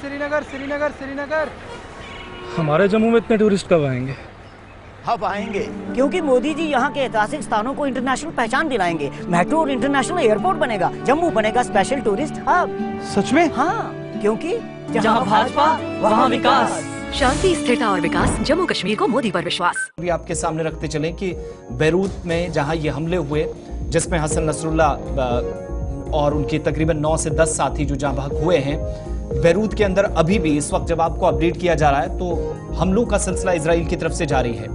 श्रीनगर श्रीनगर श्रीनगर। हमारे जम्मू में इतने टूरिस्ट कब आएंगे? अब आएंगे, क्योंकि मोदी जी यहाँ के ऐतिहासिक स्थानों को इंटरनेशनल पहचान दिलाएंगे। मेट्रो और इंटरनेशनल एयरपोर्ट बनेगा, जम्मू बनेगा स्पेशल टूरिस्ट हब। सच में? हाँ, क्योंकि जहाँ भाजपा वहाँ विकास। शांति, स्थिरता और विकास, जम्मू कश्मीर को मोदी पर विश्वास। अभी आपके सामने रखते चलें कि बेरूत में जहां ये हमले हुए, जिसमें हसन नसरुल्लाह और उनके तकरीबन 9 से 10 साथी जो जहां भाग हुए हैं, बेरूत के अंदर अभी भी इस वक्त जब आपको अपडेट किया जा रहा है तो हमलों का सिलसिला इजराइल की तरफ से जारी है।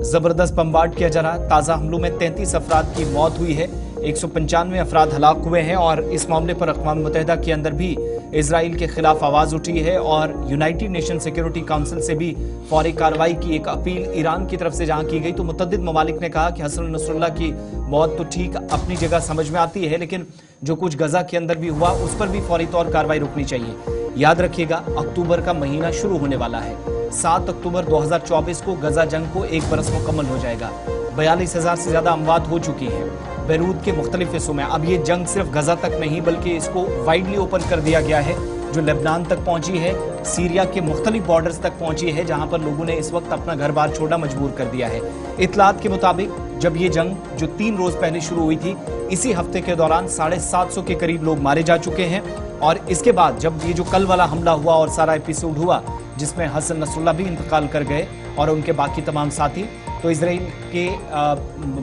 जबरदस्त बमबार्ड किया जा रहा है। ताजा हमलों में 33 अफराद की मौत हुई है, 195 अफराद हलाक हुए हैं और इस मामले पर अक़वाम मुत्तहिदा के अंदर भी इजराइल के खिलाफ आवाज उठी है और यूनाइटेड नेशन सिक्योरिटी काउंसिल से भी फौरी कार्रवाई की एक अपील ईरान की तरफ से जहां की गई तो मुतअद्दिद ममालिक ने कहा कि हसन नसरुल्लाह की मौत तो ठीक अपनी जगह समझ में आती है, लेकिन जो कुछ गजा के अंदर भी हुआ उस पर भी फौरी तौर कार्रवाई रुकनी चाहिए। याद रखिएगा, अक्टूबर का महीना शुरू होने वाला है। 7 अक्टूबर 2024 को गजा जंग को 1 बरस मुकम्मल हो जाएगा। 42,000 से ज्यादा अमवात हो चुकी है बेरूत के मुख्तलिफ हिस्सों में। अब ये जंग सिर्फ गजा तक नहीं बल्कि इसको वाइडली ओपन कर दिया गया है, जो लेबनान तक पहुंची है, सीरिया के मुख्तलिफ बॉर्डर्स तक पहुंची है, जहां पर लोगों ने इस वक्त अपना घर बार छोड़ना मजबूर कर दिया है। इतलात के मुताबिक जब ये जंग जो 3 रोज पहले शुरू हुई थी, इसी हफ्ते के दौरान 750 के करीब लोग मारे जा चुके हैं और इसके बाद जब ये जो कल वाला हमला हुआ और सारा एपिसोड हुआ जिसमें हसन नसरुल्लाह भी इंतकाल कर गए और उनके बाकी तमाम साथी, तो इजराइल के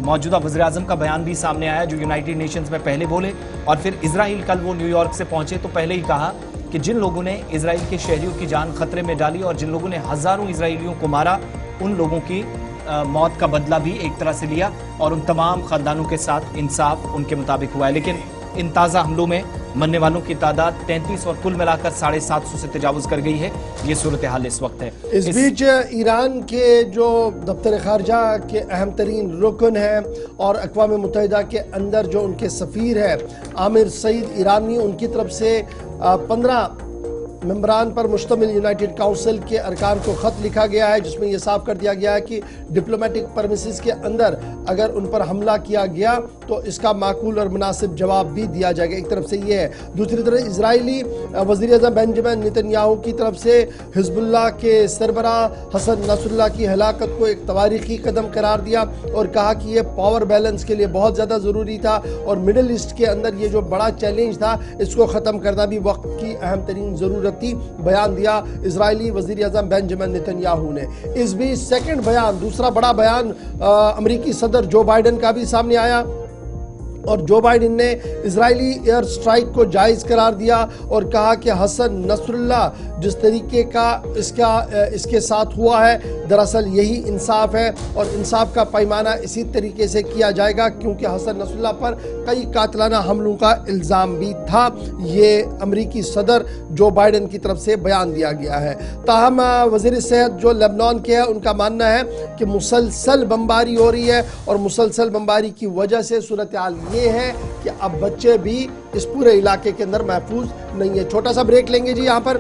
मौजूदा वज़ीर-ए-आज़म का बयान भी सामने आया जो यूनाइटेड नेशंस में पहले बोले और फिर इजराइल कल वो न्यूयॉर्क से पहुंचे तो पहले ही कहा कि जिन लोगों ने इजराइल के शहरियों की जान खतरे में डाली और जिन लोगों ने हजारों इजराइलियों को मारा, उन लोगों की मौत का बदला भी एक तरह से लिया और उन तमाम खानदानों के साथ इंसाफ उनके मुताबिक हुआ है। लेकिन इन ताज़ा हमलों में मरने वालों की तादाद 33 और कुल मिलाकर 750 से तजावुज कर गई है। ये सूरत हाल इस वक्त है। इस बीच ईरान के जो दफ्तर खारजा के अहम तरीन रुकन है और अक़वाम मुत्तहिदा के अंदर जो उनके सफ़ीर है आमिर सईद ईरानी, उनकी तरफ से 15 मेंबरान पर मुश्तमिल यूनाइटेड काउंसिल के अरकान को ख़त लिखा गया है जिसमें यह साफ कर दिया गया है कि डिप्लोमेटिक परमिसेस के अंदर अगर उन पर हमला किया गया तो इसका माकूल और मुनासिब जवाब भी दिया जाएगा। एक तरफ से ये है। दूसरी तरफ इजरायली वज़ीर-ए-आज़म बेंजामिन नेतन्याहू की तरफ से हिज़्बुल्लाह के सरबरा हसन नसरुल्लाह की हलाकत को एक तवारीखी कदम करार दिया और कहा कि ये पावर बैलेंस के लिए बहुत ज़्यादा ज़रूरी था और मिडल ईस्ट के अंदर ये जो बड़ा चैलेंज था इसको ख़त्म करना भी वक्त की अहम तरीन ज़रूरत थी, बयान दिया इजरायली वज़ीर-ए-आज़म बेंजामिन नेतन्याहू ने। इस बीच सेकंड बयान, दूसरा बड़ा बयान अमेरिकी सदर जो बाइडन का भी सामने आया और जो बाइडन ने इजरायली एयर स्ट्राइक को जायज़ करार दिया और कहा कि हसन नसरुल्लाह जिस तरीके का इसके साथ हुआ है दरअसल यही इंसाफ है और इंसाफ का पैमाना इसी तरीके से किया जाएगा क्योंकि हसन नसरुल्लाह पर कई कातलाना हमलों का इल्ज़ाम भी था। ये अमरीकी सदर जो बाइडन की तरफ से बयान दिया गया है। ताहम वज़ीर सेहत जो लेबनान के हैं उनका मानना है कि मुसलसल बमबारी हो रही है और मुसलसल बमबारी की वजह से सूरत हाल ये है कि अब बच्चे भी इस पूरे इलाके के अंदर महफूज नहीं है। छोटा सा ब्रेक लेंगे जी। यहाँ पर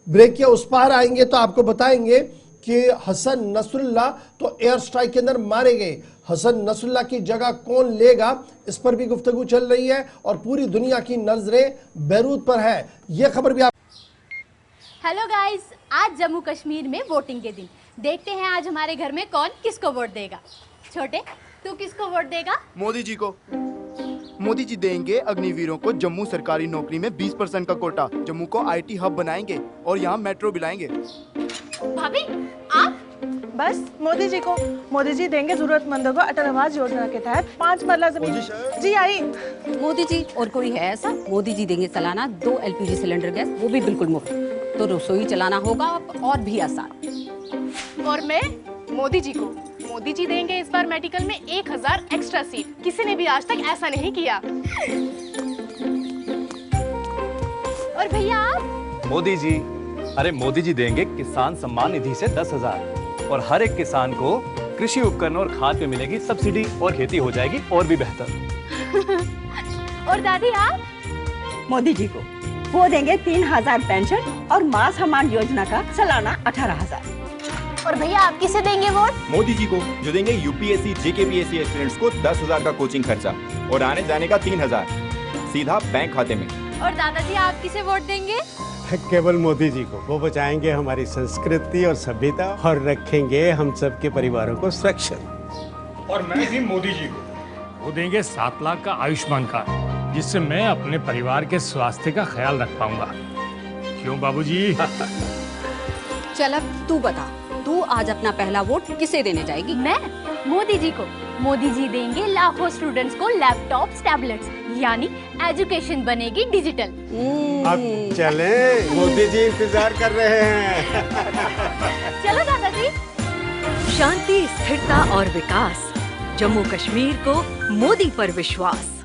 ब्रेक के उस पार आएंगे तो आपको बताएंगे कि हसन नसरुल्लाह तो एयर स्ट्राइक के अंदर मारे गए, हसन नसरुल्लाह की जगह कौन लेगा इस पर भी गुफ्तगू चल रही है और पूरी दुनिया की नजरें बेरूत पर है। यह खबर भी आप। हेलो गाइस, आज जम्मू कश्मीर में वोटिंग के दिन। देखते हैं आज हमारे घर में कौन किसको वोट देगा। छोटे, तू किसको वोट देगा? मोदी जी को। मोदी जी देंगे अग्निवीरों को जम्मू सरकारी नौकरी में 20% का कोटा, जम्मू को आईटी हब बनाएंगे और यहाँ मेट्रो भी लाएंगे। भाभी आप? बस मोदी जी को। मोदी जी देंगे जरूरतमंदों को अटल आवास योजना के तहत 5 मरला जमीन। जी आई। मोदी जी और कोई है ऐसा? मोदी जी देंगे सालाना 2 LPG सिलेंडर गैस, वो भी बिल्कुल मुफ्त, तो रसोई चलाना होगा और भी आसान। और मैं मोदी जी को। मोदी जी देंगे इस बार मेडिकल में 1000 एक्स्ट्रा सीट, किसी ने भी आज तक ऐसा नहीं किया। और भैया आप? मोदी जी, अरे मोदी जी देंगे किसान सम्मान निधि से 10,000 और हर एक किसान को कृषि उपकरण और खाद पे मिलेगी सब्सिडी और खेती हो जाएगी और भी बेहतर। और दादी आप? मोदी जी को। वो देंगे 3000 पेंशन और मां सम्मान योजना का सालाना 18,000। और भैया आप किसे देंगे वोट? मोदी जी को, जो देंगे यूपीएससी JKPSC स्टूडेंट्स को 10,000 का कोचिंग खर्चा और आने जाने का 3,000 सीधा बैंक खाते में। और दादाजी आप किसे वोट देंगे? केवल मोदी जी को। वो बचाएंगे हमारी संस्कृति और सभ्यता और रखेंगे हम सबके परिवारों को सुरक्षित। और मैं भी मोदी जी को। वो देंगे 7 लाख का आयुष्मान कार्ड, जिससे मैं अपने परिवार के स्वास्थ्य का ख्याल रख पाऊंगा। क्यों बाबूजी? चल अब तू बता, तू आज अपना पहला वोट किसे देने जाएगी? मैं मोदी जी को। मोदी जी देंगे लाखों स्टूडेंट्स को लैपटॉप्स, टैबलेट्स, यानी एजुकेशन बनेगी डिजिटल। अब चलें, मोदी जी इंतजार कर रहे हैं। चलो दादाजी। शांति, स्थिरता और विकास, जम्मू कश्मीर को मोदी पर विश्वास।